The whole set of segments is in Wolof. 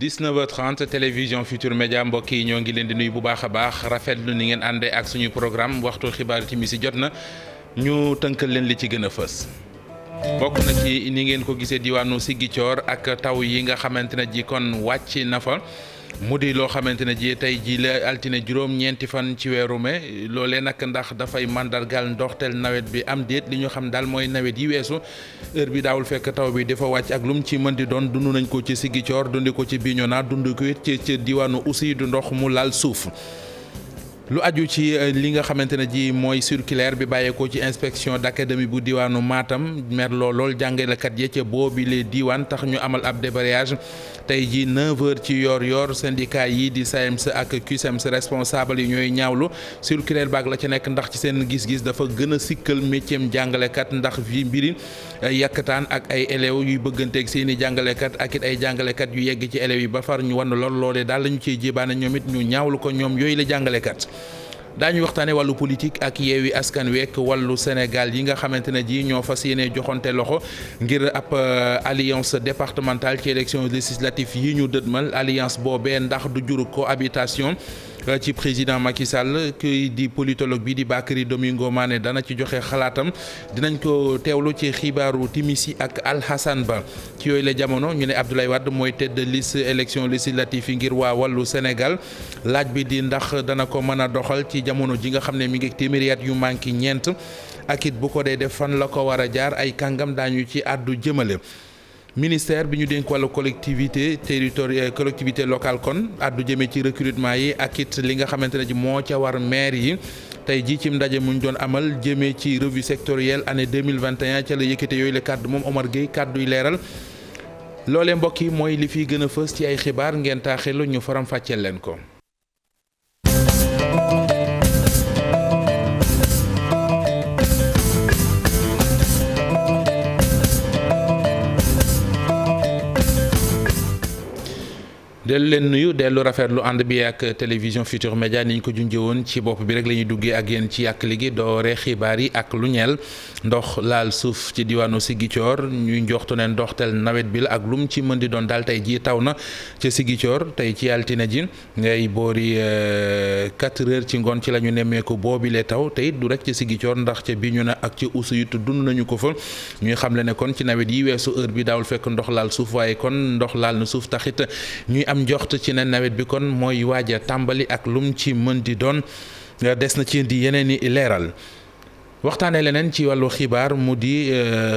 19h30 télévision Futur Média mbokk yi ñoo ngi leen di nuyu bu baax a baax rafetlu ni ngeen àndee ak suñu programme waxtu xibaar timis si jot na ñu tënkal leen li ci gën a fës. bokk na ci ni ngeen ko gisee diwaanu Ziguinchor ak taw yi nga xamante ne ji kon wàcc na fa mu di loo xamante ne ji tey ji la altine juróom-ñeenti fan ci weeru mai loolee nag ndax dafay mandargal ndoxteel nawet bi am déet li ñu xam daal mooy nawet yi weesu heure bi daawul fekk taw bi dafa wàcc ak lu mu ci mën di doon dund nañ ko ci Ziguinchor dundi ko ci Bignona dund ko it ci diwaanu aussi du ndox mu laal suuf. lu aju ci li nga xamante ne ji mooy circulaire bi bàyyeekoo ci inspection d'académie bu diwaanu Matam mer lool jàngalekat ya ca boobile diwaan tax ñu amal ab débrayage tey ji 9h ci yor syndicat yi di SAEMS ak CUSEMS responsable yi ñooy ñaawlu circulaire baag la ca nekk ndax ci seen gis-gis dafa gën a sikkal métier jàngalekat ndax fi mbiri yàkkataan ak ay élèves yuy bëgganteeg seen i jàngalekat ak it ay jàngalekat yu yegg ci élèves yi ba far ñu wan lool loolee daal la ñu ciy jébaane ñoom it ñu ñaawlu ko ñoom yooyu la jàngalekat. daañu waxtaane wàllu politique ak yeewi askan week wàllu Sénégal yi nga xamante ne ji ñoo fas yéene joxante loxo ngir ab alliance départementale ci élection législative yi ñu dëdmal alliance boobee ndax du jur cohabitation ci président Macky Sall kii di politologue bi di Bakary Domingo Mané dana ci joxe xalaatam dinañ ko teewlu ci xibaaru timis yi ak Alhassane Ba ci yooyu la jamono ñu ne Abdoulaye Wade mooy tête de liste élection législative yi ngir waa wàllu Sénégal laaj bi di ndax dana ko mën a doxal ci jamono ji nga xam ne mi ngi téeméeri at yu manqué ñeent ak it bu ko dee def fan la ko war a jaar ay kàngam daañu ci àddu jëmale. ministère bi ñu dénk wàllu collectivité territoriale collectivité locale kon addu jëmee ci recrutement yi ak it li nga xamante ne ji moo ca war maire yi tey jii ci ndaje mu ñu doon amal jëmee ci revue sectorielle année 2021 ca la yëkkate yooyu la kàddu moom Omar Gueye kàddu yi leeral loolee mbokk yi mooy li fiy gën a fës ci ay xibaar ngeen taaxelu ñu faram fàcceel leen ko. dellu leen nuyu dellu rafetlu ànd bi ak télévision Futur Média ni ñu ko junjee woon ci bopp bi rek la ñuy duggee ak yéen ci yàq ligi doore xibaar yi ak lu ñeel ndox laal suuf ci diwaanu Ziguinchor ñuy njoxtu ne ndoxteel nawet bi la ak lu mu ci mën di doon daal tey jii taw na ca Ziguinchor tey ci altine ji ngay boori 4h ci ngoon ci la ñu nemmeeku boobile taw tey du rek ca Ziguinchor ndax ca Bignona ak ca Oussouye dund nañu ko fa ñuy xamle ne kon ci nawet yi weesu heure bi daawul fekk ndox laal suuf waaye kon ndox laal na suuf taxit ñuy am njoxt ci ne nawet bi kon mooy waaj a tàmbali ak lum ci mën di doon des na ci di yeneen i leeral waxtaane leneen ci wàllu xibaar mu di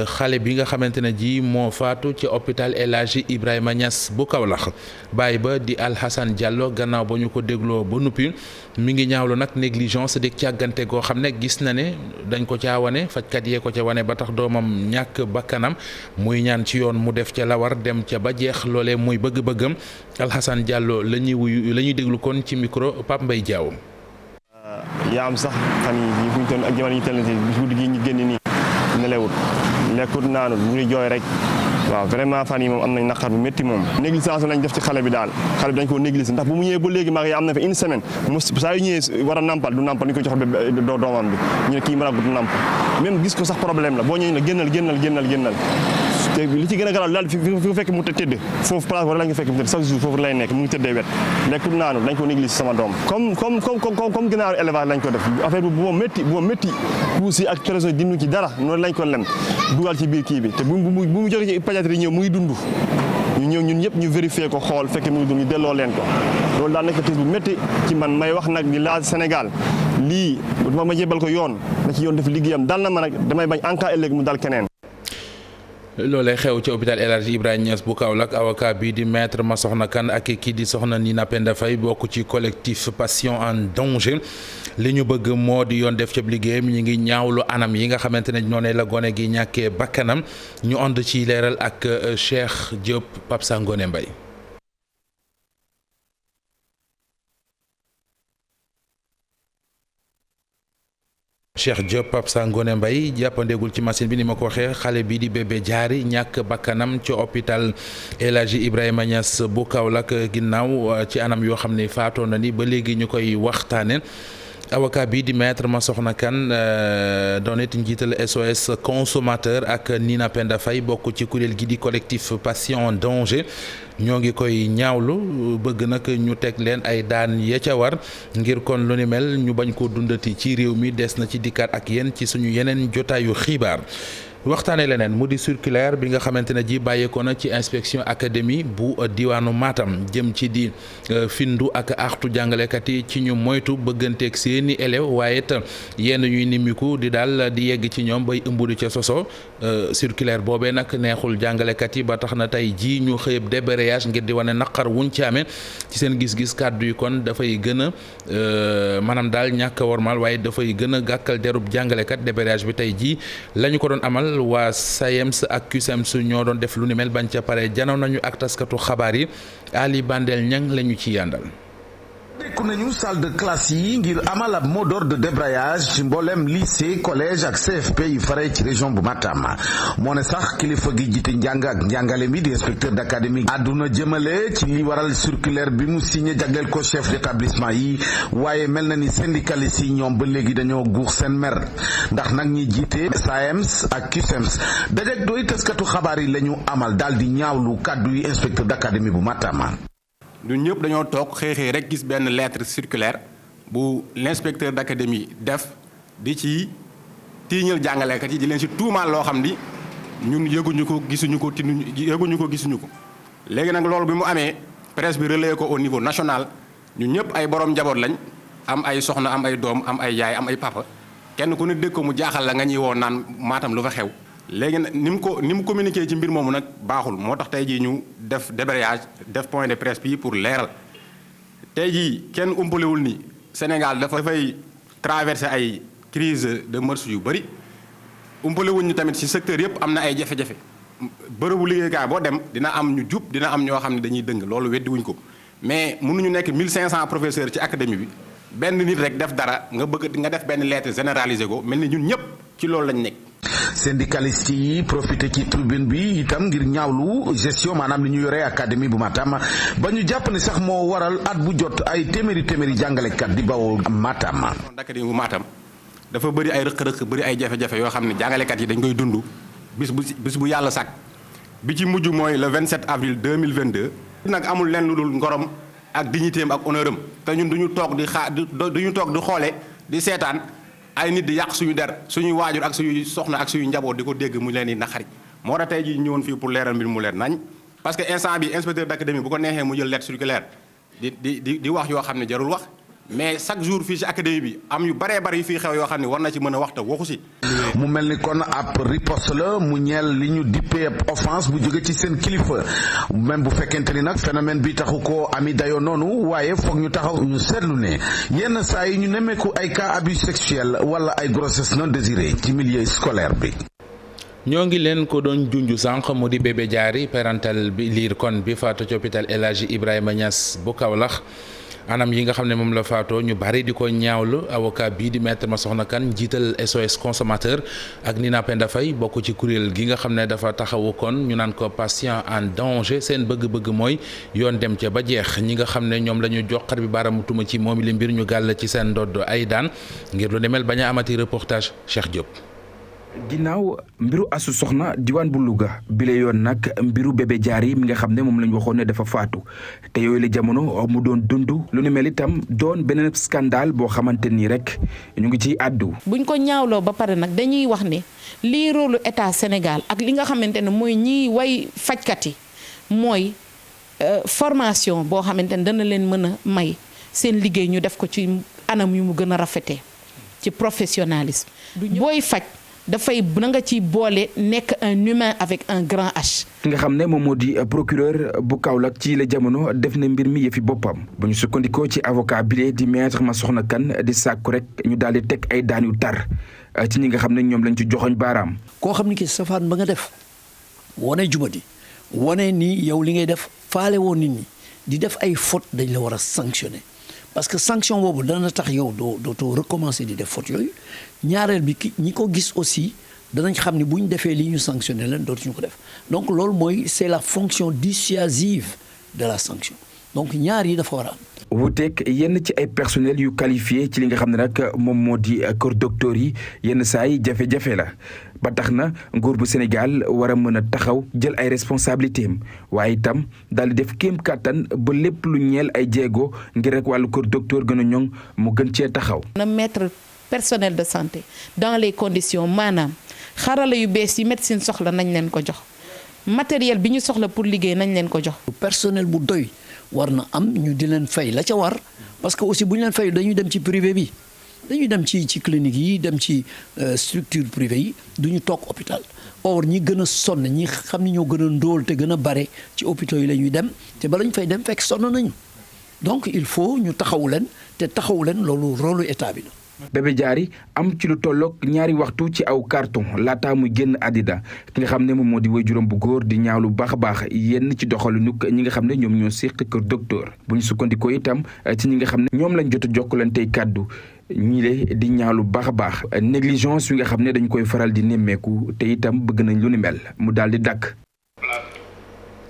xale bi nga xamante ne ji moo faatu ci hôpital El Hadji Ibrahima Niass bu Kaolack baay ba di Alhassane Diallo gannaaw ba ñu ko dégloo ba nuppi mi ngi ñaawlu nag négligence di càggante goo xam ne gis na ne dañ ko caa wane fajkat yee ko ca wane ba tax doomam ñàkk bakkanam muy ñaan ci yoon mu def ca la war dem ca ba jeex loolee muy bëgg-bëggam Alhassane Diallo la ñuy déglu kon ci micro Pape Mbaye Diaw. yaa am sax fan yi fu ñu toll ak jamono yi ñu toll nii guddi gi ñu génn nii nelewut lekkut naanut mu ngi jooy rek waaw vraiment fan yi moom am nañ naqar bu métti moom négligence lañ def ci xale bi daal xale bi dañ ko négligé ndax bu mu ñëwee ba léegi maa ngi am na fa une semaine saa yu ñëwee war a nampal du nampal ni ko jox doomam bi ñu ne kii maragut du namp même gis ko sax problème la boo ñëwee ne génnal te li ci gën a garaaw daal fi nga fekk mu tëdd foofu place wala lañ ko fekk mu tëdd chaque jour foofu lay nekk mu ngi tëddee wet lekkul naanu dañ ko négligé sama doom comme gënaaru élevage lañ ko def affaire bi bu ma métti puus yi ak trésor dindu ci dara noonu lañ ko lem dugal ci biir kii bi te bu mu jógee ci pédiatrie ñëw mu ngi dund ñu ñëw ñun ñëpp ñu vérifier ko xool fekk mu ngi dund ñu delloo leen ko loolu daal nekk tiis bu métti ci man may wax nag di laaj Sénégal lii ma jébal ko yoon na ci yoon def liggéeyam dal na ma nag damay bañ en cas ëllëg mu dal keneen. loolee xew ci hôpital El Hadji Ibrahima Niass bu Kaolack avocat bi di maître Massokhna Kane ak kii di soxna Nina Penda Faye bokk ci collectif Patient en danger li ñu bëgg moo di yoon def ca liggéeyam ñu ngi ñaawlu anam yi nga xamante ne noonu la gone gi ñàkkee bakkanam ñu ànd ci leeral ak Cheikh Diop Pape Sangone Mbaye. Cheikh Diop Pape Sangone Mbaye jàppandeegul ci machine bi ni ma ko waxee xale bi di bébé jaari ñàkk bakkanam ci hôpital El Hadji Ibrahima Niass bu Kaolack ginnaaw ci anam yoo xam ne faatoo na ni ba léegi ñu koy waxtaane avocat bi di maître Massokhna Kane doon it njiital SOS consommateur ak Nina Penda Faye bokk ci kuréel gi di collectif patient en danger ñoo ngi koy ñaawlu bëgg nag ñu teg leen ay daan ya ca war ngir kon lu ni mel ñu bañ koo dundati ci réew mi des na ci dikkaat ak yéen ci suñu yeneen jotaayu xibaar. waxtaane leneen mu di circulaire bi nga xamante ne ji bàyyeekoo na ci inspection académie bu diwaanu Matam jëm ci di findu ak artu jàngalekat yi ci ñu moytu bëgganteeg seeni élèves waaye it yenn ñuy nimiku di daal di yegg ci ñoom bay ëmb di ca soso circulaire boobee nag neexul jàngalekat yi ba tax na tey jii ñu xëyëb débrayage ngir di wane naqar wuñ ci amee ci seen gis-gis kàddu yi kon dafay gën a maanaam daal ñàkk a wormaal waaye dafay gën a gàkkal derub jàngalekat débrayage bi tey jii lañu ko doon amal waa SAEMS ak CUSEMS ñoo doon def lu ni mel bañ ca pare janoon nañu ak taskatu xabaar yi Ali Bandel Ñang lañu ci yàndal. dekku nañu salle de classe yi ngir amal ab mot d'ordre de débrayage ci mboolem lycée collège ak CFP yi fare ci région bu Matam moo ne sax kilifa gi jiite njàng ak njàngale mi di inspecteur d'académie àdduna jëmale ci li waral circulaire bi mu signé jagleel ko chef d'établissement yi waaye mel na ni syndicalistes yi ñoom ba léegi dañoo guux seen mer ndax nag ñi jiite SAEMS ak CUSEMS dajek doy taskatu xabaar yi la ñu amal daal di ñaawlu kàddu yi inspecteur d'académie bu Matam. ñun ñëpp dañoo toog xëy rek gis benn lettre circulaire bu l'inspecteur d'académie def di ci tiiñal jàngalekat yi di leen ci tuumaal loo xam ni ñun yëguñu ko gisuñu ko gisuñu ko léegi nag loolu bi mu amee presse bi relayé ko au niveau national ñun ñëpp ay borom njaboot lañ am ay soxna am ay doom am ay yaay am ay papa kenn ku ne dégg ko mu jaaxal la nga ñuy woo naan Matam lu fa xew léegi nag ni mu communiqué ci mbir moomu nag baaxul moo tax tey jii ñu def débrayage def point de presse bi pour leeral tey jii kenn umpalewul ni Sénégal dafay traverser ay crise de mœurs yu bëri umpalewuñ ñu tamit ci secteur yëpp am na ay jafe-jafe bërëbu liggéeykaay boo dem dina am ñu jub dina am ñoo xam ne dañuy dëng loolu weddi wuñ ko mais mënuñu nekk 1500 professeurs ci académie bi benn nit rek def dara nga def benn lettre généralisée ko mel ni ñun ñëpp ci loolu lañ nekk. syndicaliste yi profité ci tribune bi itam ngir ñaawlu gestion maanaam li ñu yore académie bu Matam ba ñu jàpp ne sax moo waral at bu jot ay téeméeri jàngalekat di bawoo Matam. académie bu Matam dafa bëri ay rëq-rëq bëri ay jafe-jafe yoo xam ne jàngalekat yi dañ koy dund bis bu yàlla sàkk bi ci mujj mooy le 27 avril 2022. nag amul leen lu dul ngorom ak dignitéem ak honneur am te ñun duñu toog di xoole di seetaan. ay nit di yàq suñu der suñuy waajur ak suñuy soxna ak suñuy njaboot di ko dégg mu leen di naqari moo tax tey jii ñëwoon fii pour leeral mbir mu leer nañ parce que instant bi inspecteur d'académie bu ko neexee mu jël lettre circulaire di wax yoo xam ne jarul wax mais chaque jour fii ci académie bi am yu baree bari yu fii xew yoo xam ne war na ci mën a wax te waxu si. mu mel ni kon ab riposte la mu ñeel li ñu dippee offense bu jóge ci seen kilifa même bu fekkente ni nag phénomène bi taxu ko ami dayoo noonu waaye foog ñu taxaw ñu seetlu ne yenn saa yi ñu nemmeeku ay cas abus sexuel wala ay grossesse non désirée ci milieu scolaire bi. ñoo ngi leen ko doon junj sànq mu di bébé Diary parental bi liir kon bi faatu ci hôpital El Hadji Ibrahima Niass bu Kaolack anam yi nga xam ne moom la faatoo ñu bari di ko ñaawlu avocat bii di maître Massokhna Kane jiital SOS consommateur ak Nina Penda Faye bokk ci kuréel gi nga xam ne dafa taxawu kon ñu naan ko patient en danger seen bëgg-bëgg mooy yoon dem ca ba jeex ñi nga xam ne ñoom la ñu jox xar bi baaraamu tuuma ci moom li mbir ñu gàll ci seen ndodd ay daan ngir lu demel bañ a amati reportage Cheikh Diop. ginnaaw mbiru Asu Soxna diwaan bu Louga bile yoon nag mbiru bébé Diary mi nga xam ne moom la ñu waxoon ne dafa faatu te yooyu la jamono mu doon dund lu ne mel itam doon beneen scandale boo xamante nii rek ñu ngi ciy àddu. buñ ko ñaawloo ba pare nag dañuy wax ne lii rôlu état Sénégal ak li nga xamante ne mooy ñiy way fajkat yi mooy formation boo xamante ne dana leen mën a may seen liggéey ñu def ko ci anam yu mu gën a rafetee ci professionnalisme. booy faj. dafay na nga ci boole nekk un humain avec un grand H. ki nga xam ne moom moo di procureur bu Kaolack ci la jamono def na mbir mi yëfi boppam ba ñu sukkandikoo ci avocat bile di maître Massokhna Kane di sàkku rek ñu daal di teg ay daan yu tar ci ñi nga xam ne ñoom lañ ci joxoñ baaraam. koo xam ne ki safaan ba nga def wane jubadi wane ni yow li ngay def faale woon nit ñi di def ay faute dañ la war a sanctionner. parce que sanction boobu dana tax yow dootoo recommencer di def faute yooyu ñaareel bi ñi ko gis aussi danañ xam ni bu ñu defee lii ñu sanctionné leen dootuñu ko def donc loolu mooy c'est la fonction dissuasive de la sanction donc ñaar yi dafa war a am. wuuteeg yenn ci ay personnel yu qualifié ci li nga xam ne nag moom moo di kër docteur yi yenn saa yi jafe-jafe la ba tax na nguur bu Sénégal war a mën a taxaw jël ay responsabilités am waaye itam daal di def kéem kàttan ba lépp lu ñeel ay jéego ngir rek wàllu kër docteur gën a ñoŋ mu gën cee taxaw. na mettre personnel de santé dans les conditions maanaam xarala yu bees yi médecine soxla nañ leen ko jox matériel bi ñu soxla pour liggéey nañ leen ko jox. personnel bu doy war na am ñu di leen fay la ca war parce que aussi bu ñu leen fay dañuy dem ci privé bi dañuy dem ci clinique yi dem ci structure privée yi du ñu toog hôpital or ñi gën a sonn ñi xam ni ñoo gën a ndóol te gën a bare ci hôpitaux yi la ñuy dem te bala ñu fay dem fekk sonn nañu donc il faut ñu taxawu leen te taxawu leen loolu rôle état bi la. Bébé Diary am ci lu tolloog ñaari waxtu ci aw carton laataa muy génn àddina ki nga xam ne moom moo di waajuram bu góor di ñaawlu baax a baax yenn ci doxalinu ñi nga xam ne ñoom ñoo séq kër docteur bu ñu sukkandikoo itam ci ñi nga xam ne ñoom lañ jot a jokkalantey kàddu ñii le di ñaawlu baax a baax négligence yi nga xam ne dañu koy faral di nemmeeku te itam bëgg nañ lu ni mel mu daal di dàkk.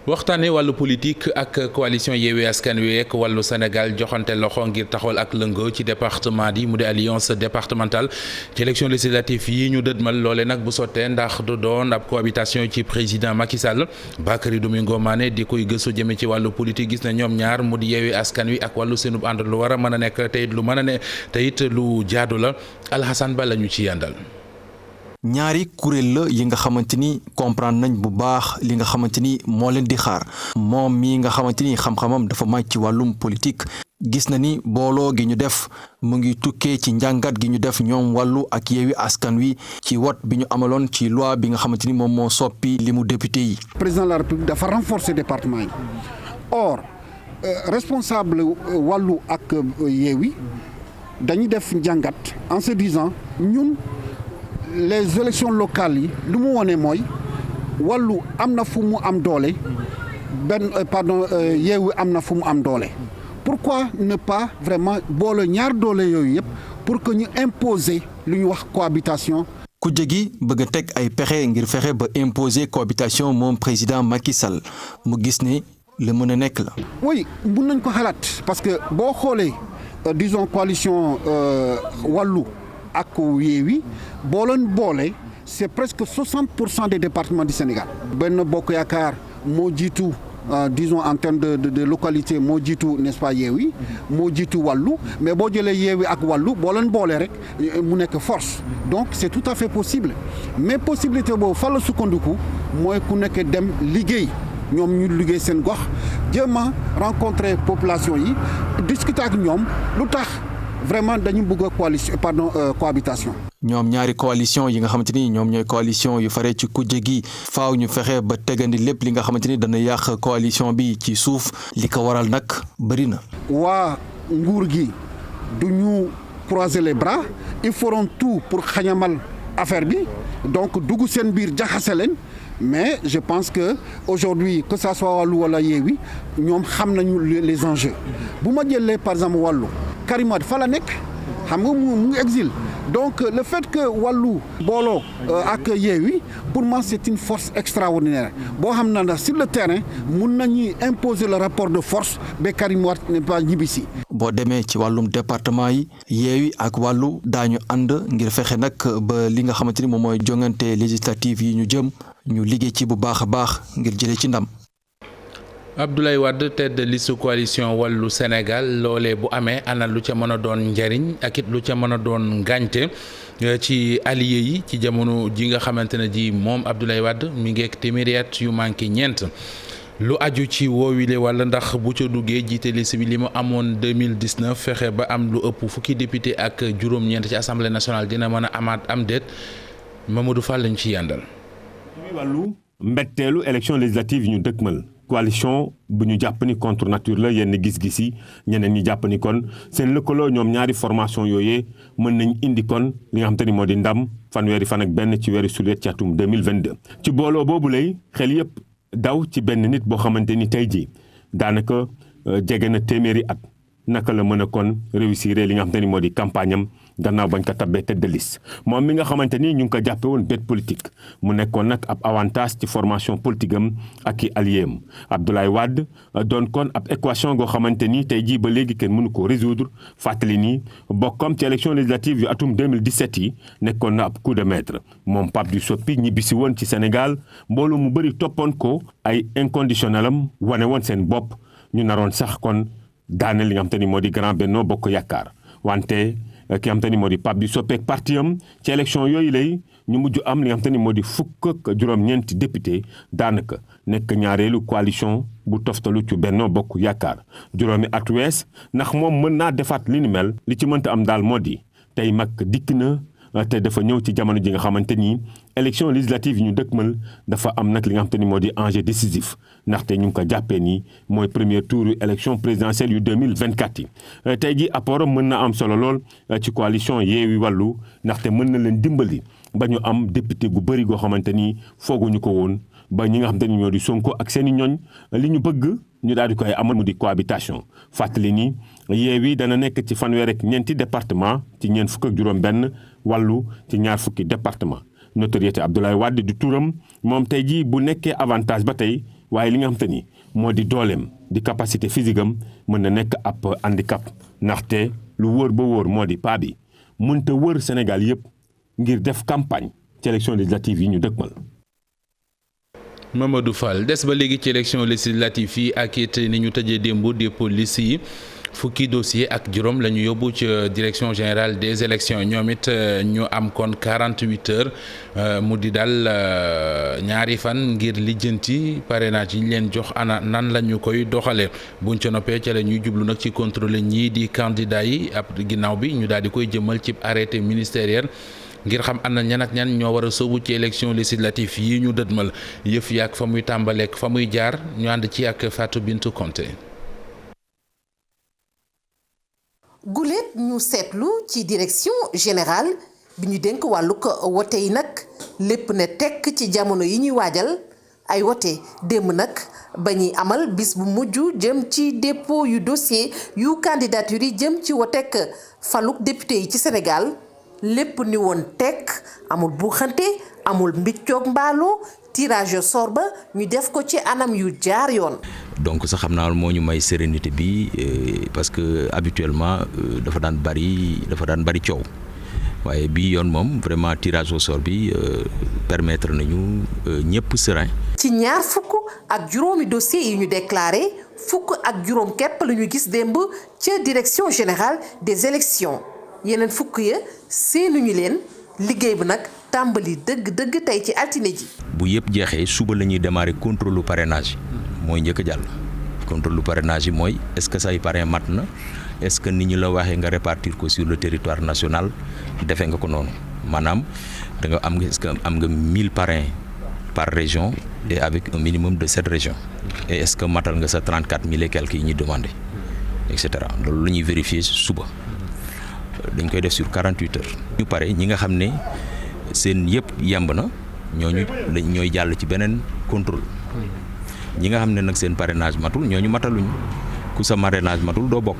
waxtaanee wàllu politique ak coalition Yewwi Askan Wi ak wàllu Sénégal joxante loxo ngir taxawal ak lëngoo ci département yi mu di alliance départementale ci élection législative yi ñu dëdmal loole nag bu sottee ndax du doon ab cohabitation ci président Macky Sall Bakary Domingo Mané di koy gëstu jëme ci wàllu politique gis na ñoom ñaar mu di Yewwi Askan Wi ak wàllu seenub ànd lu war a mën a nekk te it lu mën a ne te it lu jaadu la Alhassane Ba la ñu ci yàndal. ñaari kuréel la yi nga xamante ni comprendre nañ bu baax li nga xamante ni moo leen di xaar moom mii nga xamante ni xam-xamam dafa màcc ci wàllum politique gis na ni booloo gi ñu def mu ngi tukkee ci njàngat gi ñu def ñoom wàllu ak Yewwi Askan Wi ci wot bi ñu amaloon ci loi bi nga xamante ni moom moo soppi li mu député yi. président de la République dafa renforcer département yi or responsable wàllu ak Yewwi dañuy def njàngat en se disant ñun. les élections locales yi lu mu wone mooy wàllu am na fu mu am doole Yewwi am na fu mu am doole pourquoi ne pas vraiment boole ñaar doole yooyu yëpp pour que ñu imposer lu ñu wax cohabitation. kujje gi bëgg a teg ay pexe ngir fexe ba imposer cohabitation moom président Macky Sall mu gis ne la mën a nekk la. oui mun nañ ko xalaat parce que boo xoolee disons coalition wàllu. ak Yewwi boo leen boole c'est presque 60% des départements du Sénégal. Benno Bokk Yaakaar moo jiitu disons en termes de localité moo jiitu n'est-ce pas Yewwi moo jiitu wàllu mais boo jëlee Yewwi ak wàllu boo leen boole rek mu nekk force donc c'est tout à fait possible mais possibilité boobu fa la sukkandiku mooy ku nekk dem liggéey ñoom ñu liggéey seen gox jéem a rencontrer population yi discuter ak ñoom lu tax. vraiment dañu bëgg cohabitation. ñoom ñaari coalition yi nga xamante ni ñoom ñooy coalition yu fare ci kujje gi faaw ñu fexe ba tegandi lépp li nga xamante ni dana yàq coalition bi ci suuf li ko waral nag bëri na. waa nguur gi du ñu croiser les bras ils feront tout pour xañamal affaire bi donc dugg seen biir jaxase leen mais je pense que aujourd'hui que ça soit wàllu wala Yewwi ñoom xam nañu les enjeux bu ma jëlee par exemple wàllu. Karim Wade fa la nekk xam nga mu ngi exil donc le fait que wàllu booloo ak Yewwi pour moi c'est une force extraordinaire boo xam na ndax sur le terrain mun nañu imposer le rapport de force ba Karim Wade n'est pas ñibbisi. boo demee ci wàllum département yi Yewwi ak wàllu daañu ànd ngir fexe nag ba li nga xamante ni moom mooy jongante législative yi ñu jëm ñu liggéey ci bu baax a baax ngir jëlee ci ndam. Abdoulaye Wade tête de liste coalition wàllu Sénégal loolee bu amee ana lu ca mën a doon njariñ ak it lu ca mën a doon ngànte ci alliés yi ci jamono ji nga xamante ne ji moom Abdoulaye Wade mi ngi ak téeméeri at yu manqué ñeent lu aju ci woowile wala ndax bu ca duggee jiite liste bi li mu amoon 2019 fexe ba am lu ëpp fukki député ak juróom-ñeent ci assemblée nationale dina mën a amaat am déet Mamadou Fall lañ ci yàndal. wàllu mbetteelu élection législative yi ñu dëkkmal. coalition bu ñu jàpp ni contre nature la yenn gis-gis yi ñeneen ñi jàpp ni kon seen lëkkaloo ñoom ñaari formation yooyee mën nañ indi kon li nga xam te ni moo di ndam fanweeri fan ak benn ci weeru sulet ci atum 2022. ci booloo boobu lay xel yëpp daw ci benn nit boo xamante ni tey jii daanaka jege na téeméeri at naka la mën a kon réussir li nga xam te ni moo di campagne am gannaaw bañ ko tabbee tête de liste moom mi nga xamante ni ñu ngi ko jàppe woon bête politique mu nekkoon nag ab avantage ci formation politique am ak i alliéem Abdoulaye Wade doon kon ab équation goo xamante ni tey jii ba léegi kenn mënu ko résoudre fàttali ni bokkam ci élection législative yu atum 2017 yi nekkoon na ab coup de maître moom Pape du Soppi ñibbisi woon ci Sénégal mbooloo mu bëri toppoon ko ay inconditionnel am wane woon seen bopp ñu naroon sax kon daane li nga xam te ni moo di Grand Benno Bokk Yaakaar wante ki nga xam te ni moo di Pape du Soppi ak parti am ci élection yooyu lay ñu mujj am li nga xam te ni moo di fukk ak juróom-ñeenti député daanaka nekk ñaareelu coalition bu toftalu ci Benno Bokk Yaakaar juróomi at wees ndax moom mën naa defaat li ni mel li ci mënta am daal moo di tey mag dikk na te dafa ñëw ci jamono ji nga xamante ni élection législative yi ñu dëkkmal dafa am nag li nga xamante ni moo di enjeu décisif ndaxte ñu ngi ko jàppee ni mooy premier tour élection présidentielle yu 2024 yi tey ji apportam mën na am solo lool ci coalition Yewwi Wallu ndaxte mën na leen dimbali ba ñu am député gu bëri goo xamante ni fooguñu ko woon ba ñi nga xamante ni ñoo di Sonko ak seen i ñoñ li ñu bëgg ñu daal di koy amal mu di cohabitation fàttali ni Yewwi dana nekk ci fanweer ak ñeenti département ci ñeent fukk ak juróom-benn Wallu ci ñaar fukki département notoriété Abdoulaye Wade di turam moom tey jii bu nekkee avantage ba tey waaye li nga xamante ni moo di dooleem di capacité physique am mën na nekk ab handicap ndaxte lu wóor ba wóor moo di paa bi mënta wër Sénégal yëpp ngir def campagne ci élection législative yi ñu dëkkmal. Mamadou Fall des ba léegi ci élection législative yi ak it ni ñu tëjee démb dépôt liste yi fukki dossier ak juróom la ñu yóbbu ci direction générale des élections ñoom it ñu am kon 48 heures mu di daal ñaari fan ngir lijjanti parrainage yi ñu leen jox ana nan la ñu koy doxalee buñ ca noppee ca la ñuy jublu nag ci contrôler ñii di candidat yi ab ginnaaw bi ñu daal di koy jëmal ci arrêté ministériel. ngir xam am na ñan ak ñan ñoo war a sóobu ci élection législative yi ñu dëdmal yëf yaak fa muy tàmbaleek fa muy jaar ñu ànd ci ak Fatou Bintou Konté. guléet ñu seetlu ci direction générale bi ñu dénk wàllug wote yi nag lépp ne tekk ci jamono yi ñuy waajal ay wote démb nag ba ñuy amal bis bu mujj jëm ci dépôt yu dossier yu candidature yi jëm ci wotek faluk député yi ci Sénégal. lépp ni woon tekk amul buuxante amul mbiccoog mbaaloo tirage au sort ba ñu def ko ci anam yu jaar yoon. donc sax xam naa moo ñu may sérénité bi parce que habituellement dafa daan bari coow waaye bii yoon moom vraiment tirage au sort bi permettre nañu ñëpp serein. ci ñaar fukk ak juróomi dossier yi ñu déclaré fukk ak juróom képp la ñu gis démb ca direction générale des élections yeneen fukk ya seenuñu leen liggéey bi nag tàmbali dëgg tey ci altine ji. bu yëpp jeexee suba la ñuy démarrer contrôle parrainage mooy njëkk a jàll contrôle parrainage yi mooy est-ce que say parrain mat na est-ce que ni ñu la waxee nga répartir ko sur le territoire national defee nga ko noonu maanaam da nga am est-ce que am nga 1000 parrains par région et avec un minimum de 7 régions et est-ce que matal nga sa 34 000 et quelques yi ñuy demandé et cetera loolu la ñuy vérifier suba. dañ koy def sur 48 heures. ñu pare ñi nga xam ne seen yëpp yemb na ñooy jàll ci beneen contrôle ñi nga xam ne nag seen parrainage matul ñooñu mataluñu ku sa parrainage matul doo bokk.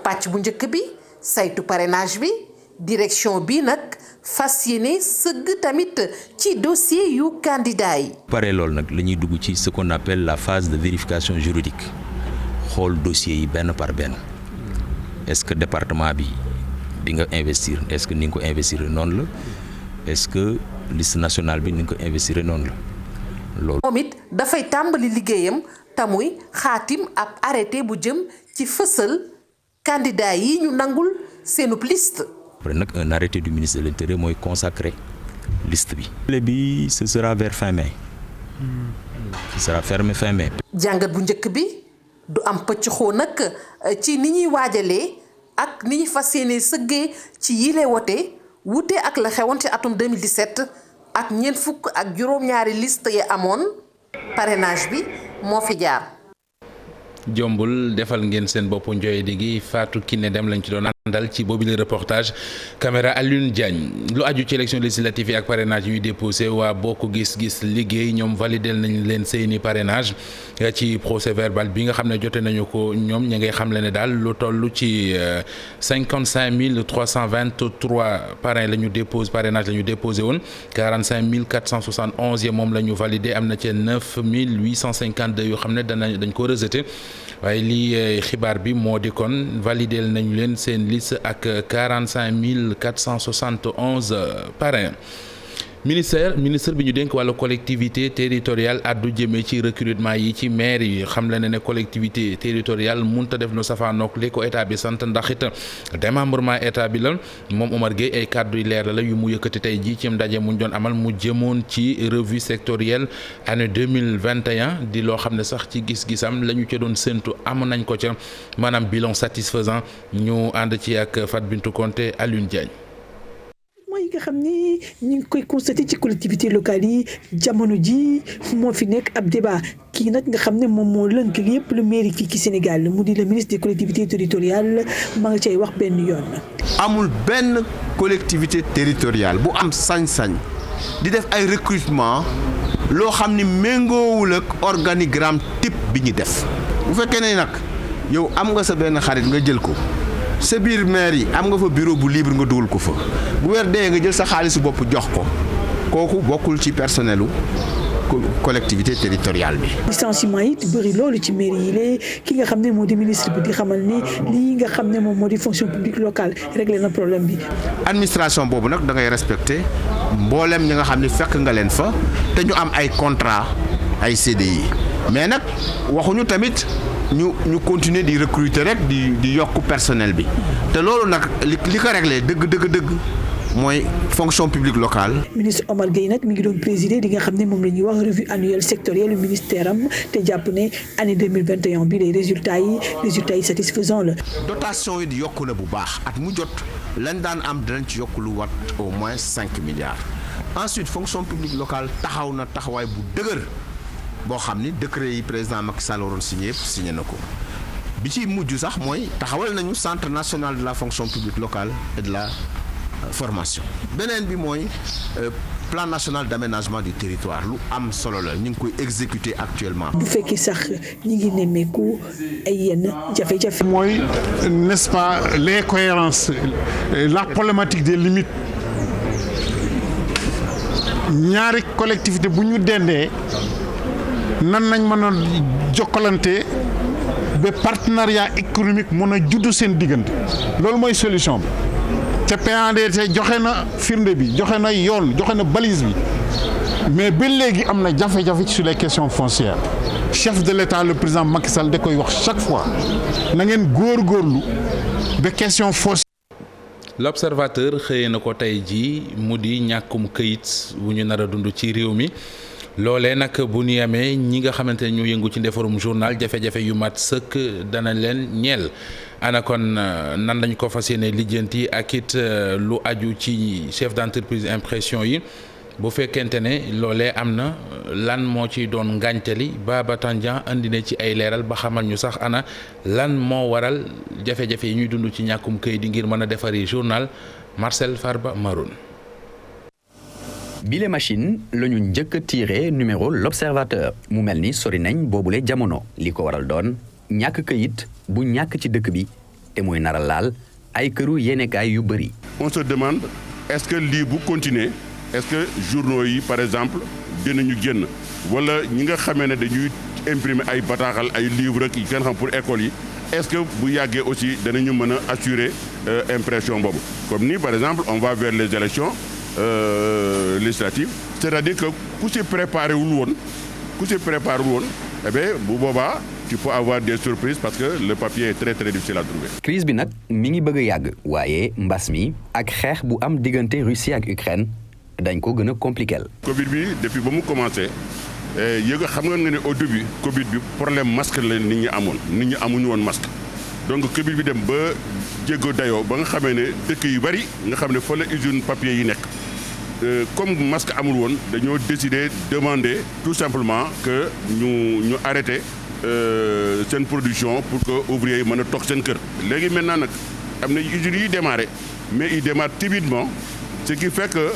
pàcc bu njëkk bi saytu parrainage bi direction bi nag fas yéene sëgg tamit ci dossier yu candidat yi. pare loolu nag la ñuy dugg ci ce qu'on appelle la phase de vérification juridique xool dossier yi benn par benn est-ce que département bi nga investir est-ce que ni nga ko investir noonu la est-ce que liste nationale bi ni nga ko investir noonu la loolu. moom it dafay tàmbali liggéeyam tamuy xaatim ab arrêté bu jëm ci fësal candidat yi ñu nangul seenub liste. après nag un arrêté du ministre de l'Intérieur mooy consacrer liste bi. bi ce sera vers fin mai. ce sera fermé fin mai. jàngat bu njëkk bi du am pëcc xoo nag ci ni ñuy waajalee. ak ni ñu fas yéene sëggee ci yile wote wute ak la xewoon ci atum 2017 ak ñeent fukk ak juróom-ñaari liste yi amoon parrainage bi moo fi jaar. jombul defal ngeen seen bopp njoy di gi Fatou Kiné Dem lañ ci doon dal ci boobu le reportage caméra Alioune Diagne lu aju ci élection législative yi ak parrainage yu déposé waa Bokk Gis Gis liggéey ñoom validé nañ leen seeni parrainage ci procès verbal bi nga xam ne jote nañu ko ñoom ña ngay xam le ne daal lu toll ci 55 323 parrain la ñu déposé parrainage la ñu déposé woon 45 471 yi moom la ñu validé am na ci 9 852 yoo xam ne dañ ko rejeté waaye lii xibaar bi moo di kon validé nañu leen seen liste ak 45 471 parrain. ministre bi ñu dénk wàllu collectivité territoriale addu jëmee ci recrutement yi ci maire yi xam la ne collectivité territoriale mënut a def nu safaanook li ko état bi sant ndax it démembrement état bi la moom Omar Gueye ay kàddu yu leer la yu mu yëkkati tey jii ci ndaje mu doon amal mu jëmoon ci revue sectorielle année 2021 di loo xam ne sax ci gis-gisam la ñu ca doon séntu am nañ ko ca maanaam bilan satisfaisant ñu ànd ci ak Fat Bintou Konté Alioune Diagne. mooy nga xam ni ñu ngi koy constaté ci collectivité locale yi jamono ji moo fi nekk ab débat kii nag nga xam ne moom moo lënk yëpp lu mairie fii ci Sénégal mu di le ministre des collectivités territoriales ma nga cay wax benn yoon. amul benn collectivité territoriale bu am sañ-sañ di def ay recrutement loo xam ni méngoowul ak organigramme type bi ñu def bu fekkee ne nag yow am nga sa benn xarit nga jël ko. sa biir maire yi am nga fa bureau bu libre nga dugal ko fa bu weer dee nga jël sa xaalisu bopp jox ko kooku bokkul ci personnelu collectivité territoriale bi. licenciement yi bëri loolu ci mairie yi lee ki nga xam ne moo di ministre bi di xamal ni lii nga xam ne moom moo di fonction publique locale réglé na problème bi. administration boobu nag da ngay respecté mboolem ñi nga xam ne fekk nga leen fa te ñu am ay contrat ay CDI mais nag waxuñu tamit. ñu continuer di recruter rek di yokk personnel bi te loolu nag li ko réglé dëgg mooy fonction publique locale. ministre Omar Gueye nag mi ngi doon présider di nga xam ne moom la ñuy wax revue annuelle sectorielle ministère am te jàpp ne année 2021 bi les résultats yi satisfaisant la. dotation yi di yokku na bu baax at mu jot lañ daan am dinañ ci yokk lu wat au moins 5 milliards ensuite fonction publique locale taxaw na taxawaay bu dëgër. boo xam ni décret yi président Macky Sall waroon signé yëpp signé na ko bi ci mujj sax mooy taxawal nañu centre national de la fonction publique locale et de la formation. beneen bi mooy plan national d'aménagement du territoire lu am solo la ñu ngi koy exécuter actuellement. bu fekkee sax ñi ngi nemmeeku ay yenn jafe-jafe. mooy n'est-ce pas l'incohérence la problématique des limites ñaari collectivité bu ñu dendee. nan nañ mën a jokkalante ba partenariat économique mën a juddu seen diggante loolu mooy solution bi te PADT joxe na firnde bi joxe na yoon joxe na balise bi mais ba léegi am na jafe-jafe sur les questions foncières chef de l'État le président Macky Sall da koy wax chaque fois na ngeen góorgóorlu ba question foncière. L'Observateur xëyee na ko tey jii mu di ñàkkum këyit bu ñu nar a dund ci réew mi. loolee nag bu ñu amee ñi nga xamante ne ñu yëngu ci ndefarum journal jafe-jafe yu mat sëkk dana leen ñeel ana kon nan lañ ko fas yéene lijjanti ak it lu aju ci chef d'entreprise impression yi bu fekkente ne loolee am na lan moo ci doon ngàncali Baba Tandian andi na ci ay leeral ba xamal ñu sax ana lan moo waral jafe-jafe yi ñuy dund ci ñàkkum këyit di ngir mën a defari journal Marcel Farba Maroun. bile machine la ñu njëkk a tiré numéro l'Observateur mu mel ni sori nañ boobule jamono li ko waral doon ñàkk këyit bu ñàkk ci dëkk bi te muy naral laal ay këru yéenekaay yu bëri. On se demande est-ce que lii bu continuer est-ce que journaux yi par exemple dinañu génn wala ñi nga xamee ne dañuy imprimer ay bataaxal ay livres ak yi kenn xam pour école yi est-ce que bu yàggee aussi danañu mën a assurer impression boobu comme ni par exemple on va vers les élections législative c'est-à-dire que ku si préparé wul woon eh bien bu boobaa tu peux avoir des surprises parce que le papier est très très difficile à trouver. crise bi nag mi ngi bëgg a yàgg waaye mbas mi ak xeex bu am diggante Russie ak Ukraine dañ ko gën a compliqué. Covid bi depuis ba mu commencé xam nga ne au début Covid bi problème masque la nit ñi amuñu woon masque donc Covid bi dem ba jéego dayoo ba nga xamee ne dëkk yu bari nga xam ne fa la usine papier yi nekk. Comme masque amul woon dañoo décider demander tout simplement que ñu arrêter seen production pour que ouvriers yi mën a toog seen kër. léegi maintenant nag am na usines yuy démarré mais il démarre timidement ce qui fait que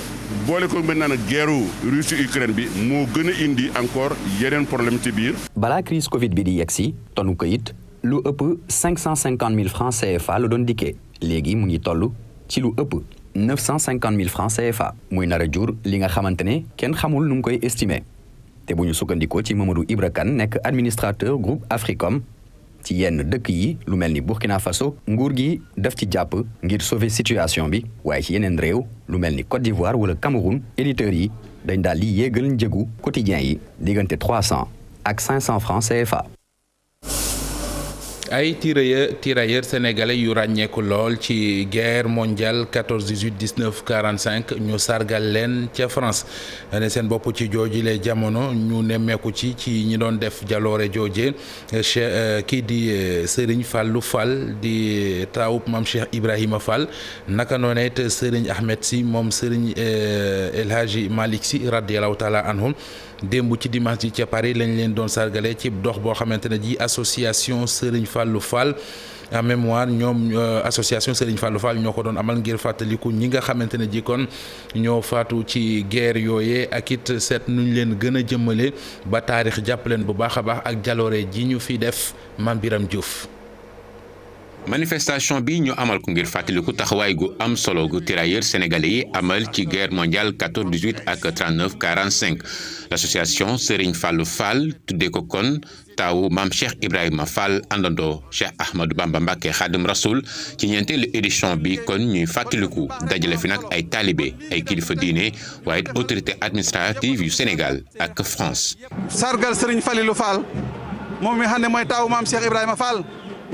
boole ko maintenant nag guerru Russie Ukraine bi moo gën a indi encore yeneen problème ci biir. balaa crise Covid bi di yegsi tonu këyit lu ëpp 550 000 francs CFA la doon dikkee léegi mu ngi toll ci lu ëpp 950 000 francs CFA muy nar a jur li nga xamante ne kenn xamul nu mu koy estimer te bu ñu sukkandikoo ci Mamadou Ibra Kane nekk administrateur groupe Africom ci yenn dëkk yi lu mel ni Burkina Faso nguur gi daf ci jàpp ngir sauver situation bi waaye ci yeneen réew lu mel ni Côte d'Ivoire wala Cameroun éditeurs yi dañ daal di yéegal njëgu quotidien yi diggante 300 ak 500 francs CFA. ay tirailleurs sénégalais yu ràññeeku lool ci guerre mondiale 14 18 19 45 ñu sargal leen ca France ne seen bopp ci joojile jamono ñu nemmeeku ci ñi doon def jaloore jooje kii di Serigne Fallou Fall di taawub Mame Cheikh Ibrahima Fall naka noonu it Serigne Ahmed Sy moom Serigne El Hadji Malick Sy radiyallahu taala anhum démb ci dimanche ji ca Paris lañ leen doon sargale ci dox boo xamante ne ji association Serigne Fallou Fall en mémoire ñoom association Serigne Fallou Fall ñoo ko doon amal ngir fàttaliku ñi nga xamante ne ji kon ñoo faatu ci guerre yooyee ak it seet nuñ leen gën a jëmmale ba taarix jàpp leen bu baax a baax ak jaloore ji ñu fi def Mame Biram Diouf. manifestation bi ñu amal ko ngir fàttaliku taxawaay gu am solo gu tirailleurs sénégalais yi amal ci guerre mondiale 14 18 ak 39 45 l'association Serigne Fallou Fall tuddee ko kon taawu Mame Cheikh Ibrahima Fall àndandoo Cheikh Ahmadou Bamba Mbacké Khadim Rasoul ci ñeenteelu édition bi kon ñuy fàttaliku dajale fi nag ay talibé ay kilifa diine waaye autorité administrative yu Sénégal ak France. sargal Serigne Fallou Fall moom mi xam ne mooy taawu Mame Cheikh Ibrahima Fall.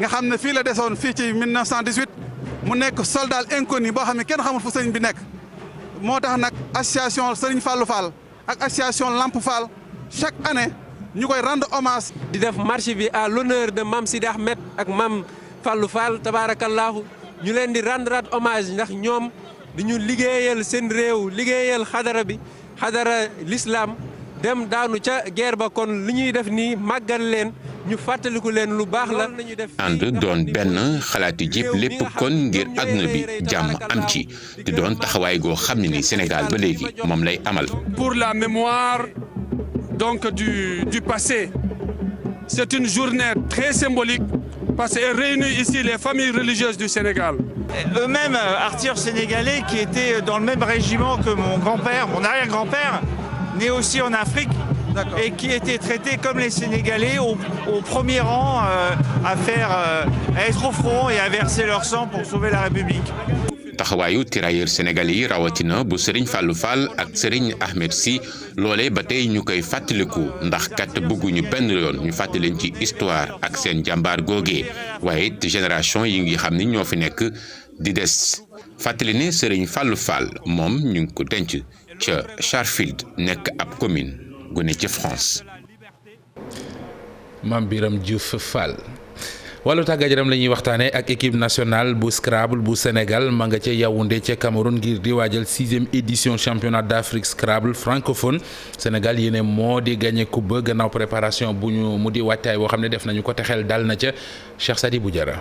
nga xam ne fii la desoon fii ci 1918 mu nekk soldat inconnu boo xam ne kenn xamul fu sëriñ bi nekk moo tax nag association Serigne Fallou Fall ak association Lamp Fall chaque année ñu koy rendre hommage. di def marche bi à l'honneur de Mame Sidi Ahmed ak Mame Fallou Fall tabaarakallaahu ñu leen di rendre hommage ndax ñoom dañu liggéeyal seen réew liggéeyal xadara bi xadara l'islam dem daanu ca guerre ba kon li ñuy def nii màggal leen. ñu fàttaliku leen lu baax la. ànd doon benn xalaati jépp lépp kon ngir àdduna bi jàmm am ci te doon taxawaay goo xam ne ni Sénégal ba léegi moom lay amal. pour la mémoire donc du passé c'est une journée très symbolique parce qu'elle réunit ici les familles religieuses du Sénégal. Eux-mêmes artilleurs sénégalais qui étaient dans le même régiment que mon grand-père, mon arrière-grand-père, né aussi en Afrique. Et qui étaient traités comme les Sénégalais au premier rang à être au front et à verser leur sang pour sauver la République. taxawaayu tirailleurs sénégalais yi rawatina bu Serigne Fallou Fall ak Serigne Ahmed Sy loolee ba tey ñu koy fàttaliku ndax kat bëgguñu benn yoon ñu fàttali leen ci histoire ak seen jàmbaar googee waaye it génération yi ngi xam ni ñoo fi nekk di des fàttali ne Serigne Fallou Fall moom ñu ngi ko denc ca Charfield nekk ab commune gu ne ci France. Mame Biram Diouf Fall. wàllu tàggat yaram la ñuy waxtaanee ak équipe nationale bu Scrabble bu Sénégal ma nga ca Yaoundé ca Cameroun ngir di waajal 6e édition championnat d'Afrique Scrabble francophone Sénégal yéene moo di gagné coupe ba gannaaw préparation bu ñu mu di waajtaay boo xam ne def nañu ko te xel dal na ca Cheikh Sadibou Diarra.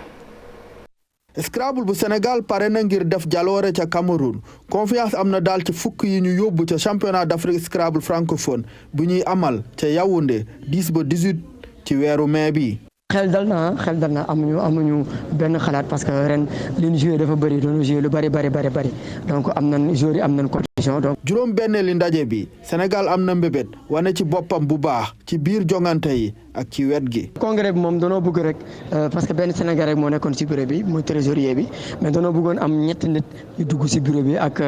Scrabble bu Sénégal pare na ngir def jaloore ca Cameroun confiance am na daal ci fukk yi ñu yóbbu ca championnat d'Afrique Scrabble francophone bu ñuy amal ca Yaoundé 10 ba 18 ci weeru mai bi. xel dal na amuñu benn xalaat parce que ren li ñu joué dafa bëri doon joué lu bëri donc am nañ joueurs yi am nañ compétition donc. juróom benn li ndaje bi Sénégal am na mbébét wane ci boppam bu baax ci biir jongante yi ak ci wet gi. congrès bi moom danoo bëgg rek parce que benn Sénégal rek moo nekkoon ci bureau bi muy trésorier bi mais danoo bëggoon am ñetti nit yu dugg ci bureau bi ak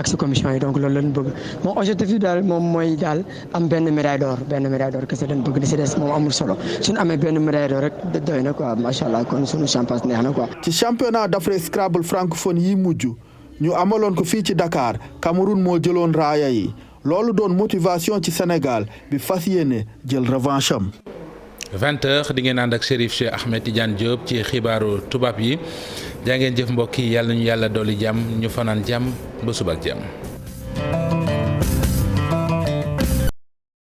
ci commission yi donc loolu lañ bëgg moom objectif yi daal moom mooy daal am benn médaille d'or kese lañ bëgg li ci des moom amul solo suñu amee benn médaille d'or rek doy na quoi macha allah kon suñu championnat neex na quoi. ci championnat d'Afrique Scrabble francophone yi mujj ñu amaloon ko fii ci Dakar Cameroun moo jëloon raaya yi loolu doon motivation ci Sénégal bi fas yéene jël revanche am. 20h di ngeen ànd ak Chérif Cheikh Ahmed Tidiane Diop ci xibaaru tubaab yi jaa ngeen jëf mbokk yi yàlla ñu yàlla dolli jàmm ñu fanaan jàmm ba suba ak jàmm.